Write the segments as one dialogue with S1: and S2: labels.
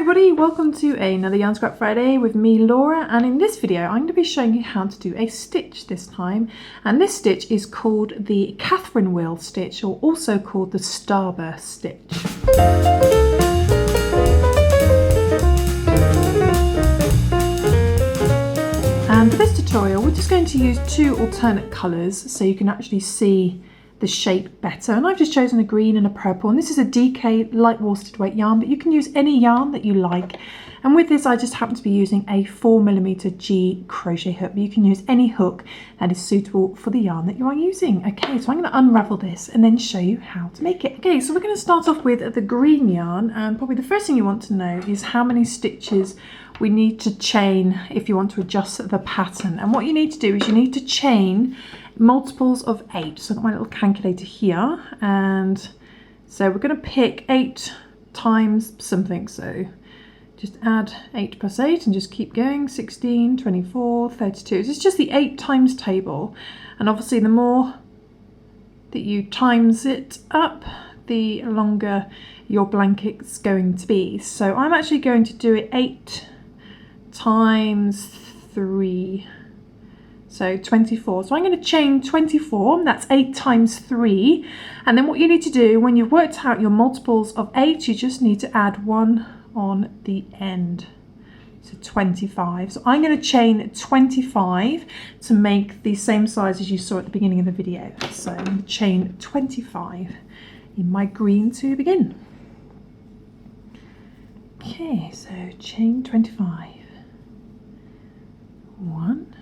S1: everybody, welcome to another Yarn Scrap Friday with me, Laura, and in this video I'm going to be showing you how to do a stitch this time, and this stitch is called the Catherine wheel stitch, or also called the StarBurst stitch. And for this tutorial we're just going to use two alternate colours so you can actually see the shape better, and I've just chosen a green and a purple, and this is a DK light worsted weight yarn, but you can use any yarn that you like. And with this I just happen to be using a 4mm G crochet hook, but you can use any hook that is suitable for the yarn that you are using. Okay, so I'm going to unravel this and then show you how to make it. Okay, so we're going to start off with the green yarn, and probably the first thing you want to know is how many stitches we need to chain if you want to adjust the pattern. And what you need to do is you need to chain multiples of 8. So I've got my little calculator here, and so we're going to pick 8 times something, so just add 8 plus 8 and just keep going. 16, 24, 32. It's just the 8 times table, and obviously the more that you times it up, the longer your blanket's going to be. So I'm actually going to do it 8 times 3, so 24. So I'm going to chain 24, that's 8 times 3, and then what you need to do when you've worked out your multiples of 8, you just need to add 1 on the end, so 25. So I'm going to chain 25 to make the same size as you saw at the beginning of the video. So I'm going to chain 25 in my green to begin. Okay, so chain 25. 1,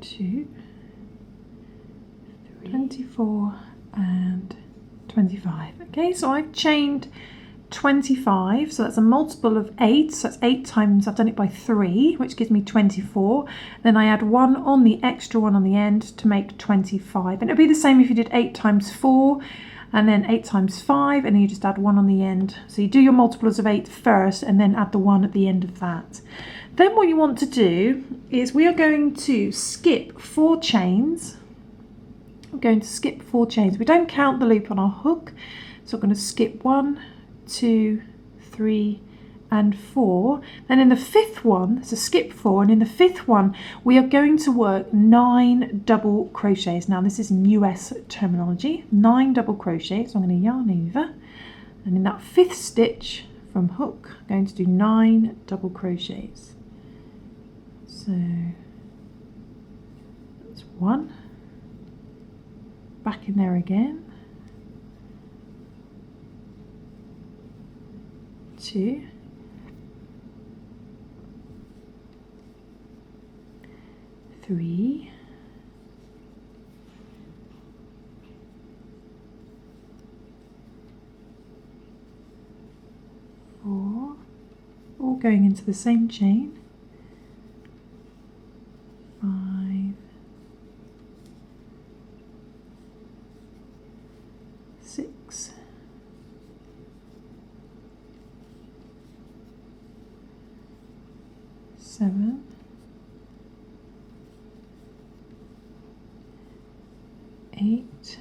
S1: 2, 3, 24 and 25. Okay, so I've chained 25, so that's a multiple of 8, so that's 8 times, I've done it by 3, which gives me 24. Then I add 1 on the extra one on the end to make 25, and it'll be the same if you did 8 times 4 and then 8 times 5, and then you just add 1 on the end. So you do your multiples of 8 first and then add the 1 at the end of that. Then what you want to do is we are going to skip 4 chains. We're going to skip 4 chains. We don't count the loop on our hook, so we're going to skip 1, 2, 3 and 4. Then in the 5th one, so skip 4, and in the 5th one we are going to work 9 double crochets. Now this is in US terminology, 9 double crochets. So I'm going to yarn over, and in that 5th stitch from hook I'm going to do 9 double crochets. So that's 1, back in there again, 2, 3, 4, all going into the same chain, 5, 6, 7, 8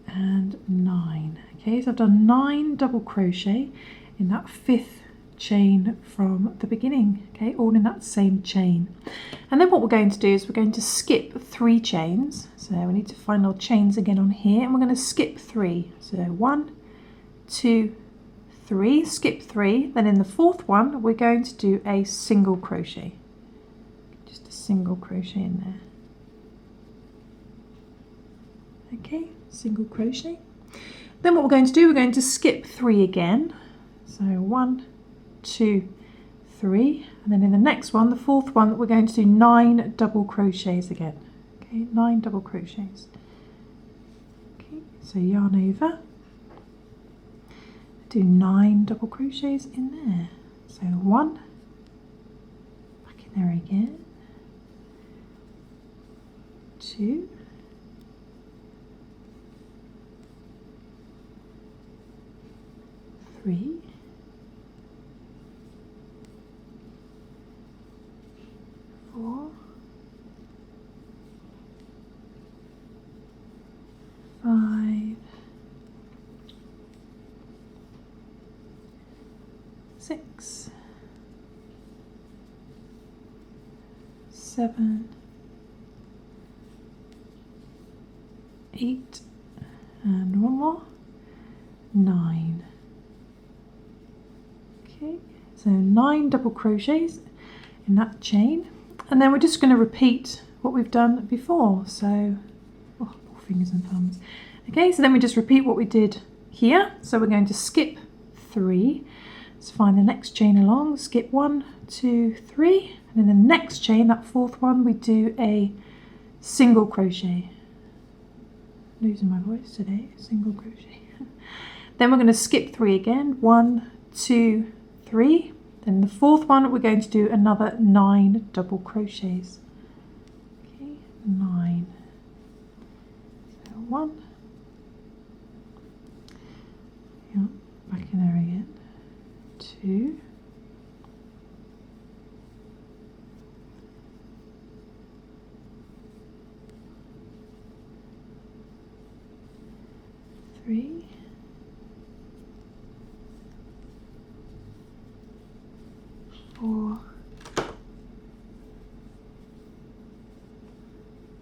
S1: and 9. Okay, so I've done 9 double crochet in that 5th chain from the beginning, okay, all in that same chain. And then what we're going to do is we're going to skip 3 chains. So we need to find our chains again on here, and we're going to skip 3. So 1, 2, 3, skip 3. Then in the 4th one we're going to do a single crochet, just a single crochet in there. Okay, single crochet. Then what we're going to do, we're going to skip 3 again. So 1, 2, 3, and then in the next one, the 4th one, we're going to do 9 double crochets again. Okay, 9 double crochets. Okay, so yarn over, do 9 double crochets in there. So 1, back in there again, 2, 3, 4, 5, 6, 7, 8, and one more, 9. Okay, so 9 double crochets in that chain, and then we're just going to repeat what we've done before. So, oh, poor fingers and thumbs. Okay, so then we just repeat what we did here. So we're going to skip 3. Let's find the next chain along, skip 1, 2, 3, and then the next chain, that 4th one, we do a single crochet. Losing my voice today, single crochet. Then we're going to skip 3 again, 1, 2, 3. Then the 4th one, we're going to do another 9 double crochets. Okay, 9. So 1. Yeah, back in there again. 2. 3. 4.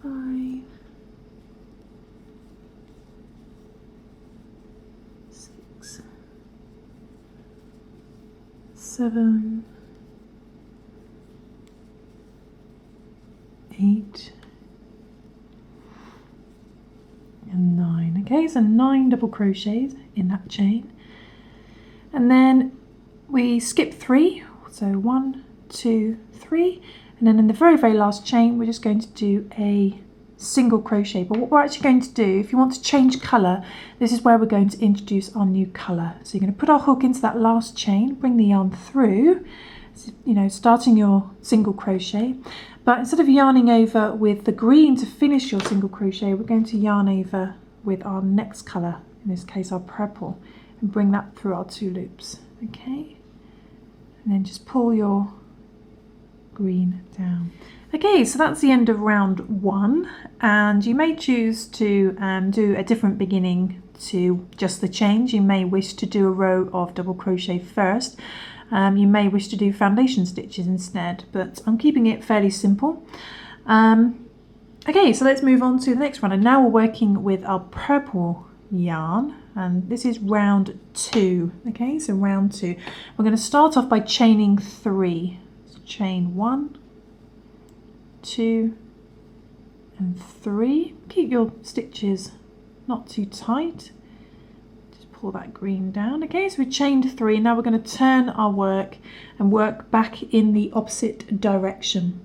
S1: 5. 6. 7. 8. And 9. Okay, so 9 double crochets in that chain, and then we skip 3. So 1, 2, 3, and then in the very, very last chain, we're just going to do a single crochet. But what we're actually going to do, if you want to change colour, this is where we're going to introduce our new colour. So you're going to put our hook into that last chain, bring the yarn through, you know, starting your single crochet. But instead of yarning over with the green to finish your single crochet, we're going to yarn over with our next colour, in this case our purple, and bring that through our 2 loops. Okay, and then just pull your green down. Okay, so that's the end of round 1, and you may choose to do a different beginning to just the chains. You may wish to do a row of double crochet first. You may wish to do foundation stitches instead, but I'm keeping it fairly simple. Okay, so let's move on to the next one, and now we're working with our purple yarn, and this is round 2. Okay, so round 2, we're going to start off by chaining 3. So chain 1, 2, and 3. Keep your stitches not too tight. Just pull that green down. Okay, so we chained 3. Now we're going to turn our work and work back in the opposite direction.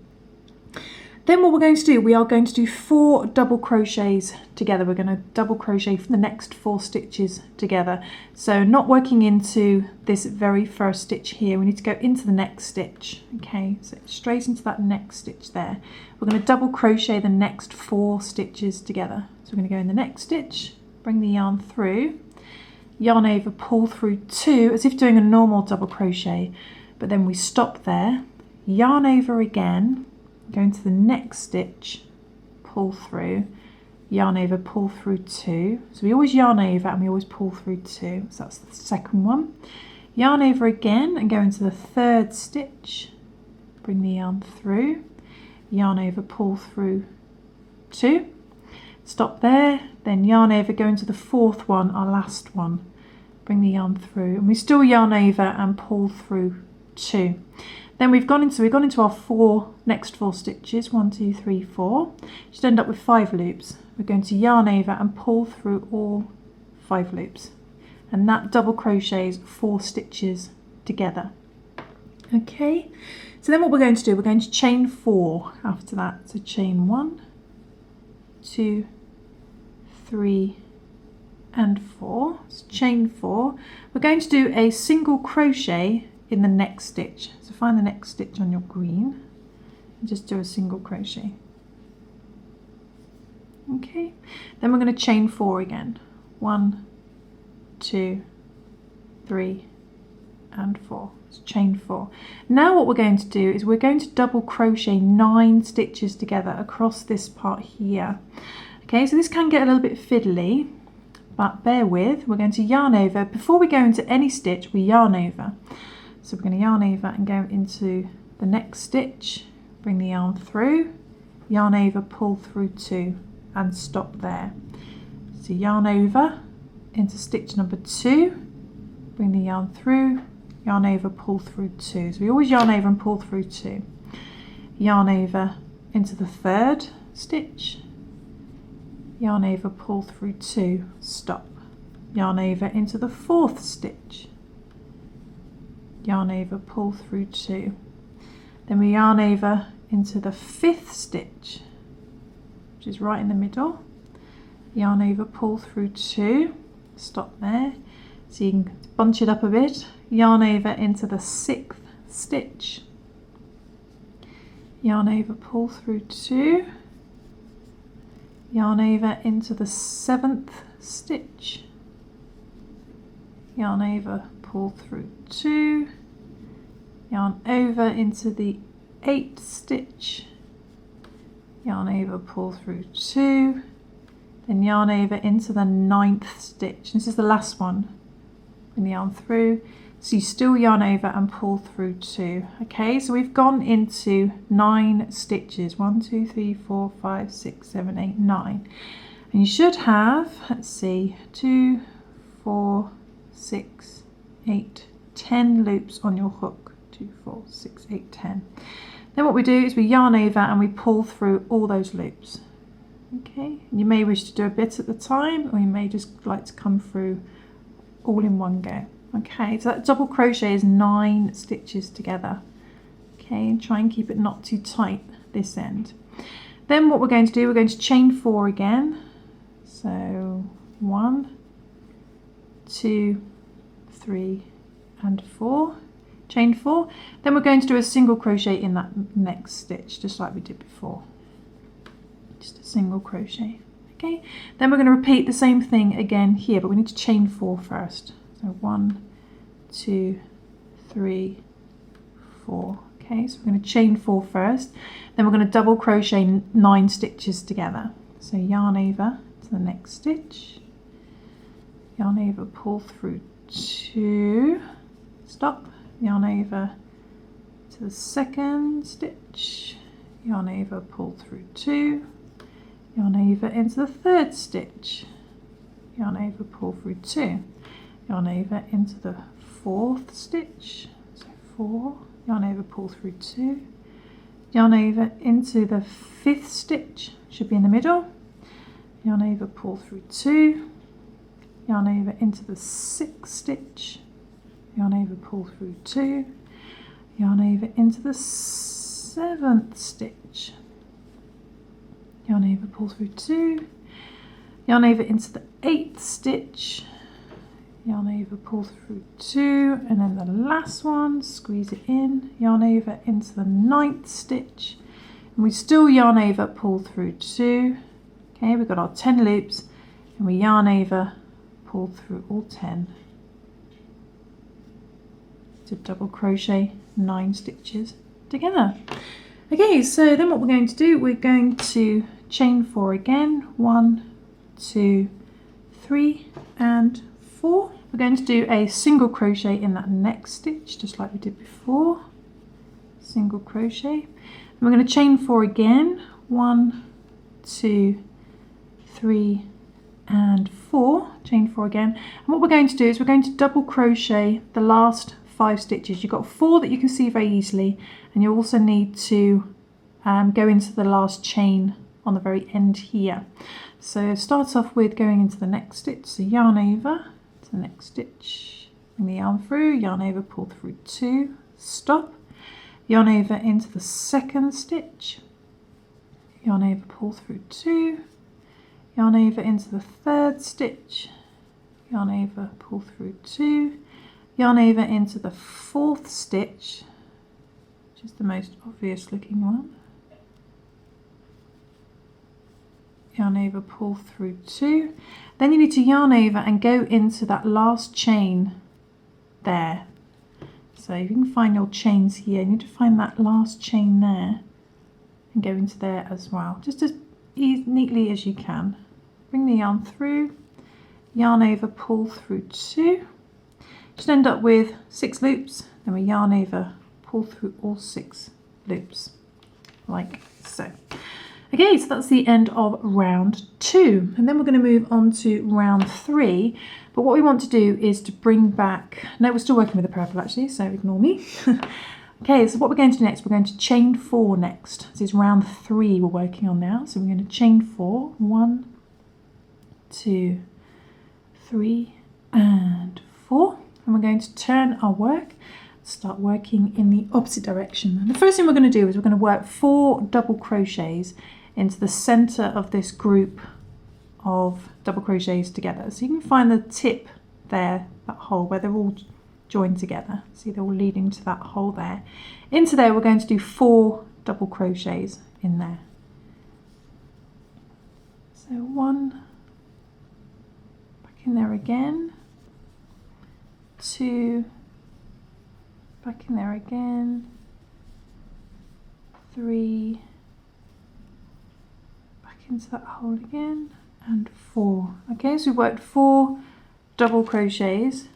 S1: Then what we're going to do, we are going to do 4 double crochets together. We're going to double crochet for the next 4 stitches together. So not working into this very first stitch here, we need to go into the next stitch. Okay, so straight into that next stitch there. We're going to double crochet the next 4 stitches together. So we're going to go in the next stitch, bring the yarn through, yarn over, pull through 2 as if doing a normal double crochet, but then we stop there, yarn over again, go into the next stitch, pull through, yarn over, pull through 2. So we always yarn over and we always pull through 2. So that's the second one. Yarn over again and go into the 3rd stitch, bring the yarn through, yarn over, pull through 2. Stop there, then yarn over, go into the 4th one, our last one, bring the yarn through, and we still yarn over and pull through 2. Then we've gone into our next 4 stitches, 1, 2, 3, 4. Should end up with 5 loops. We're going to yarn over and pull through all 5 loops, and that double crochets 4 stitches together. Okay, so then what we're going to do, we're going to chain 4 after that. So chain 1, 2, 3, and 4. So chain 4. We're going to do a single crochet in the next stitch. So find the next stitch on your green and just do a single crochet. Okay, then we're going to chain 4 again. 1, 2, 3, and 4. So chain 4. Now what we're going to do is we're going to double crochet 9 stitches together across this part here. Okay, so this can get a little bit fiddly, but bear with. We're going to yarn over. Before we go into any stitch, we yarn over. So we're going to yarn over and go into the next stitch, bring the yarn through, yarn over, pull through 2 and stop there. So yarn over into stitch number 2, bring the yarn through, yarn over, pull through 2. So we always yarn over and pull through 2. Yarn over into the 3rd stitch, yarn over, pull through 2, stop. Yarn over into the 4th stitch, yarn over, pull through 2. Then we yarn over into the 5th stitch, which is right in the middle, yarn over, pull through 2, stop there. So you can bunch it up a bit, yarn over into the 6th stitch, yarn over, pull through 2, yarn over into the 7th stitch, yarn over, pull through 2, yarn over into the 8th stitch, yarn over, pull through 2, then yarn over into the 9th stitch. This is the last one. Bring the yarn through, so you still yarn over and pull through 2. Okay, so we've gone into 9 stitches. 1, 2, 3, 4, 5, 6, 7, 8, 9. And you should have, let's see, 2, 4, 6, 8, 10 loops on your hook. 2, 4, 6, 8, 10. Then what we do is we yarn over and we pull through all those loops. Okay, and you may wish to do a bit at a time, or you may just like to come through all in one go. Okay, so that double crochet is 9 stitches together. Okay, and try and keep it not too tight this end. Then what we're going to do, we're going to chain 4 again. So 1, 2, 3 and 4. Chain 4. Then we're going to do a single crochet in that next stitch, just like we did before. Just a single crochet. Okay, then we're going to repeat the same thing again here, but we need to chain 4 first. So 1, 2, 3, 4. Okay, so we're going to chain 4 first, then we're going to double crochet 9 stitches together. So yarn over to the next stitch, yarn over, pull through 2, stop, yarn over to the 2nd stitch, yarn over, pull through 2, yarn over into the 3rd stitch, yarn over, pull through 2, yarn over into the 4th stitch, so 4, yarn over, pull through 2, yarn over into the 5th stitch, should be in the middle, yarn over, pull through 2, yarn over into the 6th stitch, yarn over, pull through 2, yarn over into the 7th stitch, yarn over, pull through 2, yarn over into the 8th stitch, yarn over, pull through 2, and then the last one, squeeze it in, yarn over into the 9th stitch, and we still yarn over, pull through 2. Okay, we've got our 10 loops, and we yarn over, pull through all 10 to double crochet 9 stitches together. Okay, so then what we're going to do, we're going to chain 4 again, 1, 2, 3 and 4. We're going to do a single crochet in that next stitch, just like we did before. Single crochet. And we're going to chain 4 again, 1, 2, 3 and 4. Chain 4 again. And what we're going to do is we're going to double crochet the last 5 stitches. You've got 4 that you can see very easily, and you also need to go into the last chain on the very end here. So start off with going into the next stitch, so yarn over to the next stitch, bring the yarn through, yarn over, pull through 2, stop, yarn over into the 2nd stitch, yarn over, pull through 2, yarn over into the 3rd stitch, yarn over, pull through 2, yarn over into the 4th stitch, which is the most obvious looking one, yarn over, pull through 2, then you need to yarn over and go into that last chain there. So you can find your chains here, you need to find that last chain there and go into there as well, just as neatly as you can. Bring the yarn through, yarn over, pull through 2, Just end up with 6 loops, then we yarn over, pull through all 6 loops, like so. Okay, so that's the end of round 2, and then we're going to move on to round 3. But what we want to do is to bring back, no, we're still working with the purple actually, so ignore me. Okay, so what we're going to do next, we're going to chain 4 next. This is round 3 we're working on now, so we're going to chain 4, 1, 2, 3, and 4, and we're going to turn our work, start working in the opposite direction. And the first thing we're going to do is we're going to work 4 double crochets into the center of this group of double crochets together. So you can find the tip there, that hole where they're all joined together. See, they're all leading to that hole there. Into there we're going to do 4 double crochets in there. So 1, back in there again, 2, back in there again, 3, back into that hole again, and 4. Okay, so we worked 4 double crochets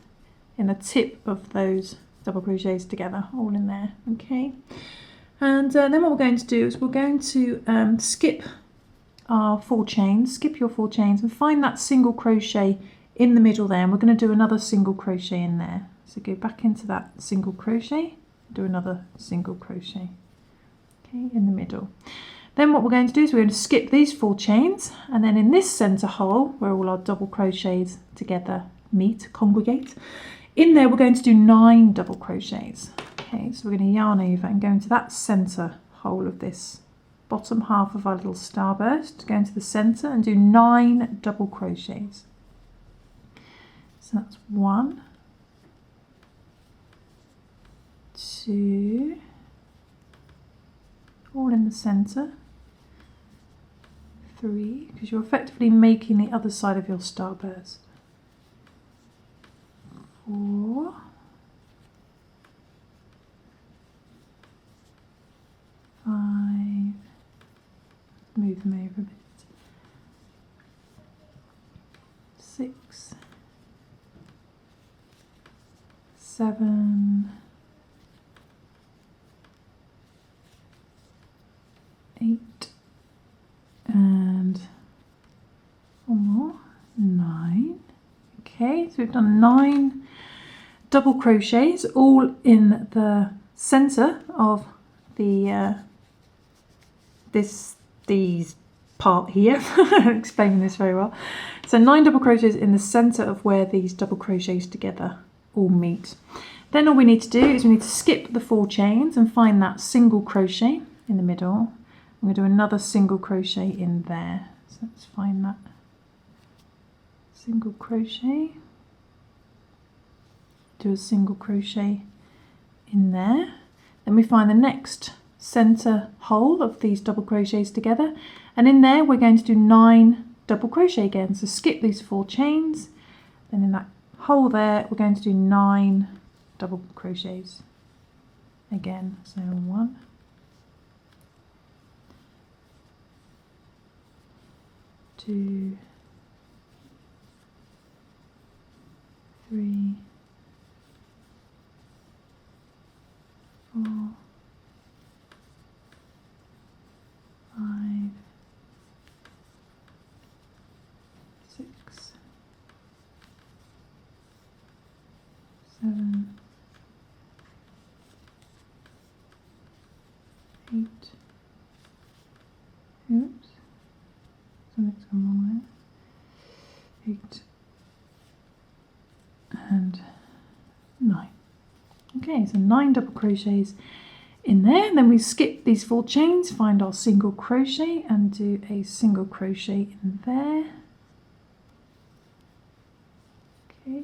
S1: in the tip of those double crochets together, all in there. Okay, and then what we're going to do is we're going to skip our 4 chains, skip your 4 chains, and find that single crochet in the middle there, and we're going to do another single crochet in there. So go back into that single crochet, do another single crochet, okay, in the middle. Then what we're going to do is we're going to skip these 4 chains, and then in this center hole where all our double crochets together meet, congregate, in there we're going to do 9 double crochets. Okay, so we're going to yarn over and go into that center hole of this bottom half of our little starburst, go into the center and do 9 double crochets. So that's 1, 2, all in the center, 3, because you're effectively making the other side of your starburst, 4, 5, move them over a bit, 6, 7, 8, and 1 more, 9. Okay, so we've done 9 double crochets all in the center of the these part here. I'm explaining this very well. So 9 double crochets in the center of where these double crochets together all meet. Then all we need to do is we need to skip the 4 chains and find that single crochet in the middle. I'm going to do another single crochet in there. So let's find that single crochet, do a single crochet in there. Then we find the next center hole of these double crochets together, and in there we're going to do 9 double crochet again. So skip these 4 chains, then in that hole there we're going to do 9 double crochets again. So 1, 2, 3, 4, 5, 6, 7, 8. Oops, something's gone wrong there. 8 and 9. Okay, so 9 double crochets in there, and then we skip these 4 chains, find our single crochet and do a single crochet in there. Okay,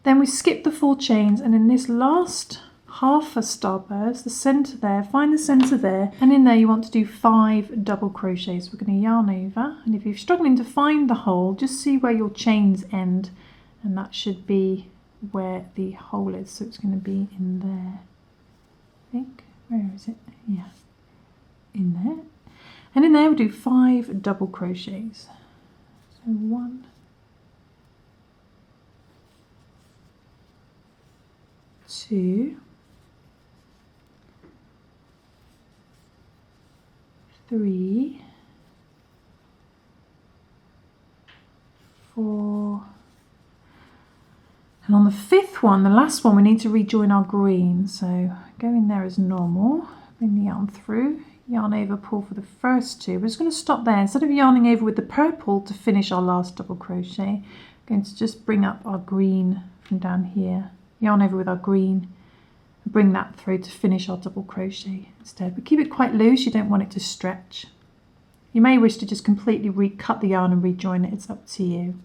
S1: then we skip the 4 chains, and in this last half a starburst, the center there, find the center there, and in there you want to do 5 double crochets. We're going to yarn over, and if you're struggling to find the hole, just see where your chains end, and that should be where the hole is. So it's going to be in there, I think. Where is it? Yeah, in there. And in there we do 5 double crochets. So 1, 2, 3, 4, and on the 5th one, the last one, we need to rejoin our green. So go in there as normal, bring the yarn through, yarn over, pull for the first 2. We're just going to stop there. Instead of yarning over with the purple to finish our last double crochet, I'm going to just bring up our green from down here, yarn over with our green, and bring that through to finish our double crochet instead. But keep it quite loose, you don't want it to stretch. You may wish to just completely recut the yarn and rejoin it, it's up to you.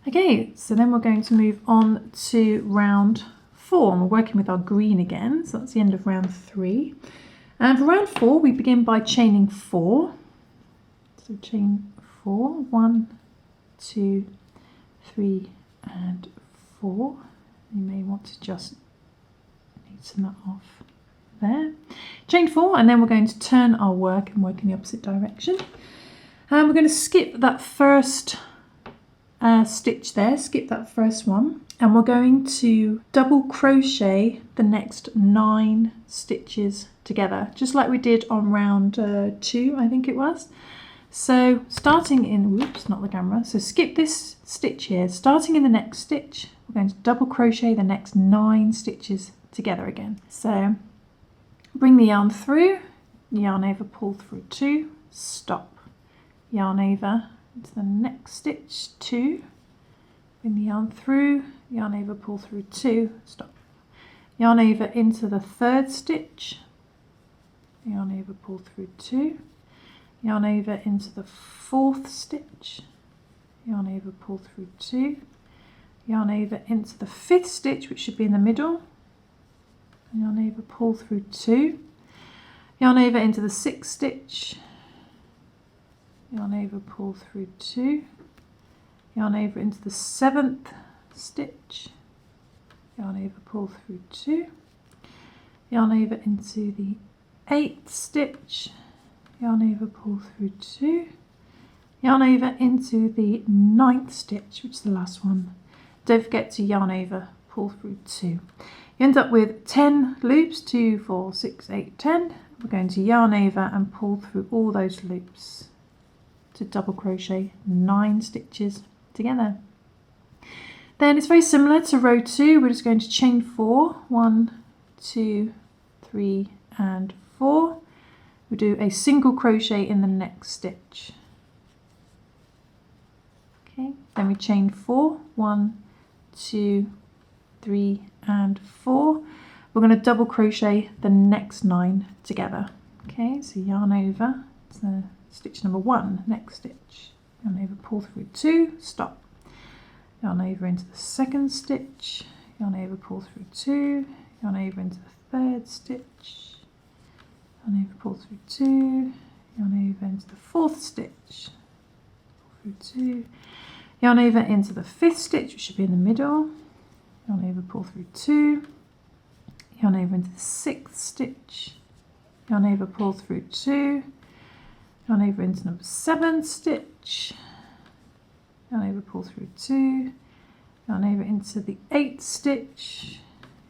S1: Okay, so then we're going to move on to round 4, and we're working with our green again, so that's the end of round 3. And for round 4, we begin by chaining 4. So chain 4, 1, 2, 3, and 4. You may want to just neaten that off there. Chain 4, and then we're going to turn our work and work in the opposite direction. And we're going to skip that first stitch there, skip that first one, and we're going to double crochet the next 9 stitches together, just like we did on round 2, I think it was. So starting in, whoops, not the camera, so skip this stitch here, starting in the next stitch, we're going to double crochet the next 9 stitches together again. So bring the yarn through, yarn over, pull through 2, stop, yarn over into the next stitch, 2, bring the yarn through, yarn over, pull through 2, stop, yarn over into the 3rd stitch, yarn over, pull through 2, yarn over into the 4th stitch, yarn over, pull through 2, yarn over into the 5th stitch, which should be in the middle, yarn over, pull through 2, yarn over into the 6th stitch, yarn over, pull through 2, yarn over into the 7th stitch, yarn over, pull through 2, yarn over into the 8th stitch, yarn over, pull through 2, yarn over into the 9th stitch, which is the last one. Don't forget to yarn over, pull through 2. You end up with 10 loops, 2, 4, 6, 8, 10. We're going to yarn over and pull through all those loops to double crochet 9 stitches together. Then it's very similar to row 2. We're just going to chain 4, 1, 2, 3, and 4. We do a single crochet in the next stitch. Okay, then we chain 4, 1, 2, 3, and 4. We're going to double crochet the next 9 together. Okay, so yarn over to stitch number 1, next stitch, yarn over, pull through 2, stop, yarn over into the 2nd stitch, yarn over, pull through 2, yarn over into the 3rd stitch, yarn over, pull through 2, yarn over into the 4th stitch, pull through 2, yarn over into the 5th stitch, which should be in the middle, yarn over, pull through 2, yarn over into the 6th stitch, yarn over, pull through 2, yarn over into number 7 stitch, yarn over, pull through 2, yarn over into the 8th stitch,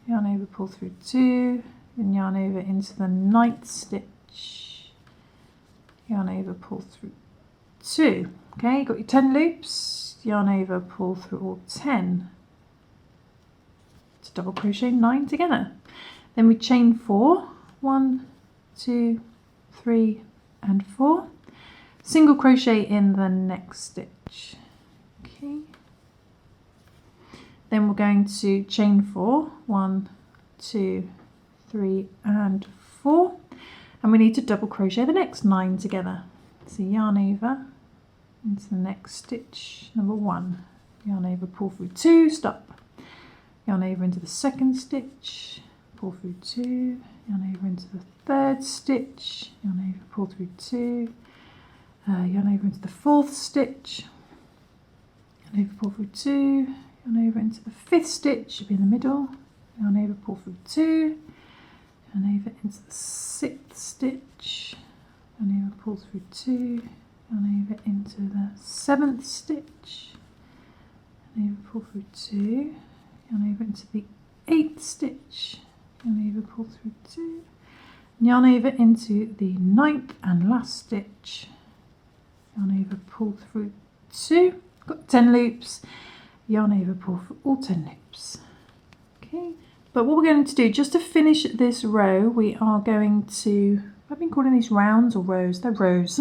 S1: yarn over, pull through 2, and yarn over into the 9th stitch, yarn over, pull through 2. Okay, you got your 10 loops, yarn over, pull through all 10 to double crochet 9 together. Then we chain 4, 1, 2, 3, and 4, single crochet in the next stitch. Okay, then we're going to chain 4, 1, 2, 3, and 4, and we need to double crochet the next 9 together. So yarn over into the next stitch, number 1, yarn over, pull through 2, stop, yarn over into the 2nd stitch, pull through 2, yarn over into the 3rd stitch, yarn over, pull through 2, yarn over into the 4th stitch, yarn over, pull through 2, yarn over into the 5th stitch, should be in the middle, yarn over, pull through 2, yarn over into the 6th stitch, yarn over, pull through 2, yarn over into the 7th stitch, yarn over, pull through 2, yarn over into the 8th stitch, yarn over, pull through 2, yarn over into the 9th and last stitch, yarn over, pull through 2, got 10 loops, yarn over, pull through all 10 loops. Okay, but what we're going to do, just to finish this row, we are going to, I've been calling these rounds or rows, they're rows.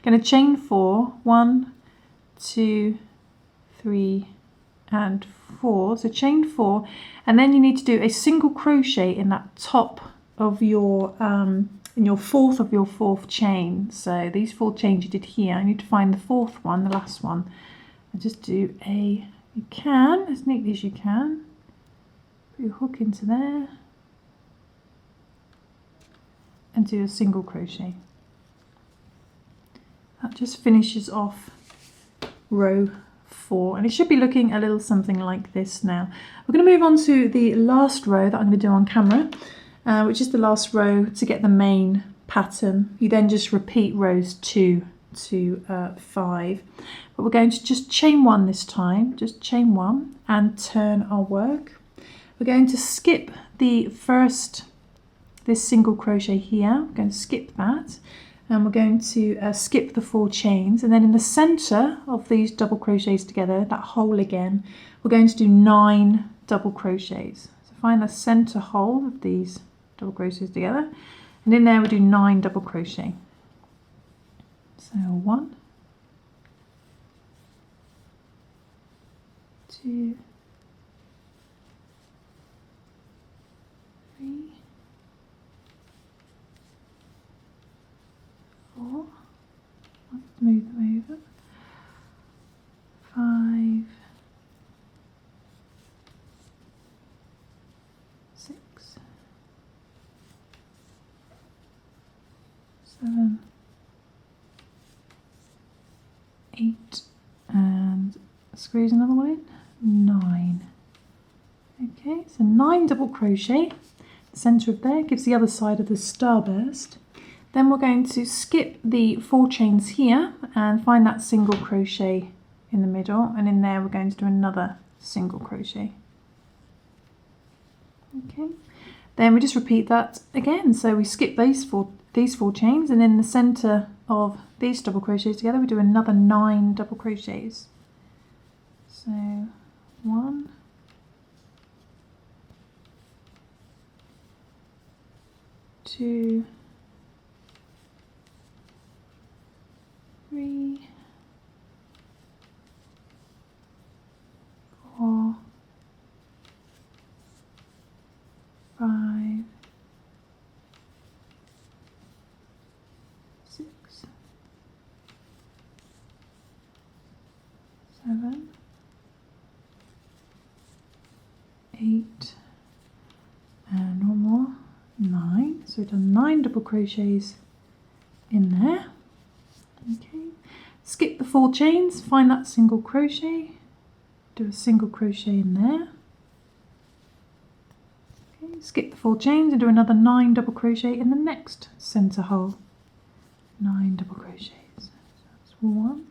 S1: Going to chain 4, 1, 2, 3 and 4, so chain 4, and then you need to do a single crochet in that top of your in your 4th of your 4th chain. So these 4 chains you did here, I need to find the 4th one, the last one, and just do a, you can, as neatly as you can, put your hook into there and do a single crochet. That just finishes off row 4, and it should be looking a little something like this now. We're going to move on to the last row that I'm going to do on camera, which is the last row to get the main pattern. You then just repeat rows 2 to 5, but we're going to just chain 1 this time, just chain 1 and turn our work. We're going to skip the first, this single crochet here, we're going to skip that, and we're going to skip the 4 chains, and then in the center of these double crochets together, that hole again, we're going to do 9 double crochets. So find the center hole of these double crochets together, and in there we do 9 double crochet. So 1, 2, 3, 4, move them over, 5, 6, 7, 8, and squeeze another one in, 9. Okay, so 9 double crochet, the center of there gives the other side of the starburst. Then we're going to skip the 4 chains here and find that single crochet in the middle, and in there we're going to do another single crochet. Okay, then we just repeat that again. So we skip these four chains, and in the center of these double crochets together we do another 9 double crochets. So 1, 2, 3, 4, 5, 6, 7, 8, and one more, 9. So we've done 9 double crochets in there. Okay, skip the 4 chains, find that single crochet, do a single crochet in there. Okay, skip the 4 chains and do another 9 double crochet in the next center hole. 9 double crochets. So that's 1,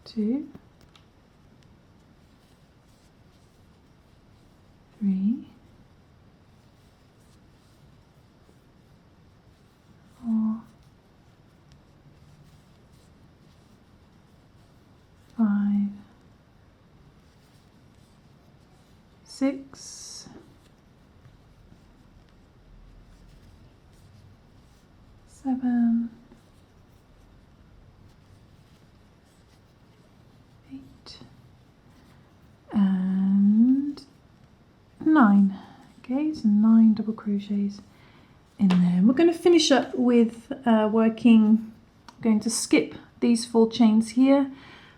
S1: 2, 3, 4, 5, 6, 7, 8, and 9. Okay, so 9 double crochets in there. We're going to finish up with working, going to skip these 4 chains here,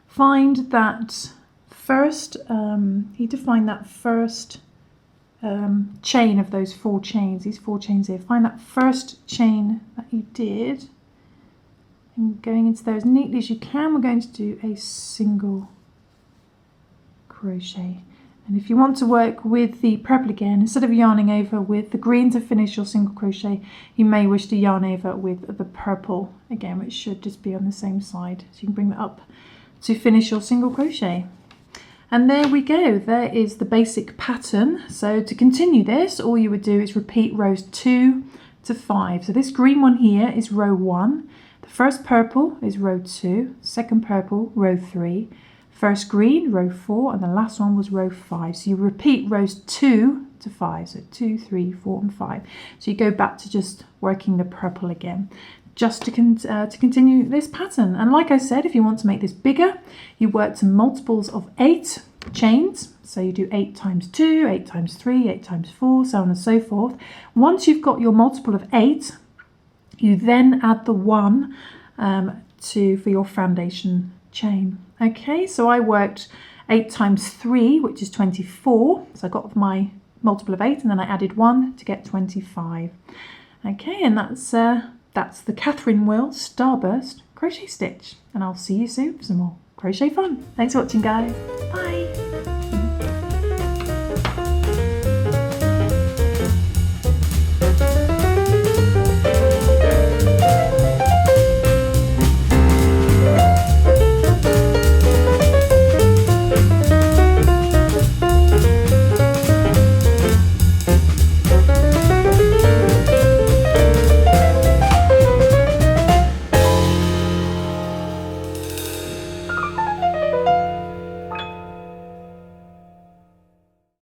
S1: find that first, you need to find that first chain of those 4 chains, these 4 chains here, find that first chain that you did, and going into there as neatly as you can, we're going to do a single crochet. And if you want to work with the purple again, instead of yarning over with the green to finish your single crochet, you may wish to yarn over with the purple again, which should just be on the same side. So you can bring that up to finish your single crochet. And there we go, there is the basic pattern. So to continue this, all you would do is repeat rows 2 to 5. So this green one here is row 1, the first purple is row 2, second purple, row 3, first green, row 4, and the last one was row 5. So you repeat rows 2 to 5, so 2, 3, 4 and 5. So you go back to just working the purple again, just to continue this pattern. And like I said, if you want to make this bigger, you work to multiples of 8 chains. So you do 8 times 2, 8 times 3, 8 times 4, so on and so forth. Once you've got your multiple of 8, you then add the 1 for your foundation chain. Okay, so I worked 8 times 3, which is 24. So I got my multiple of 8, and then I added 1 to get 25. Okay, and that's the Catherine Wheel Starburst crochet stitch. And I'll see you soon for some more crochet fun. Thanks for watching, guys.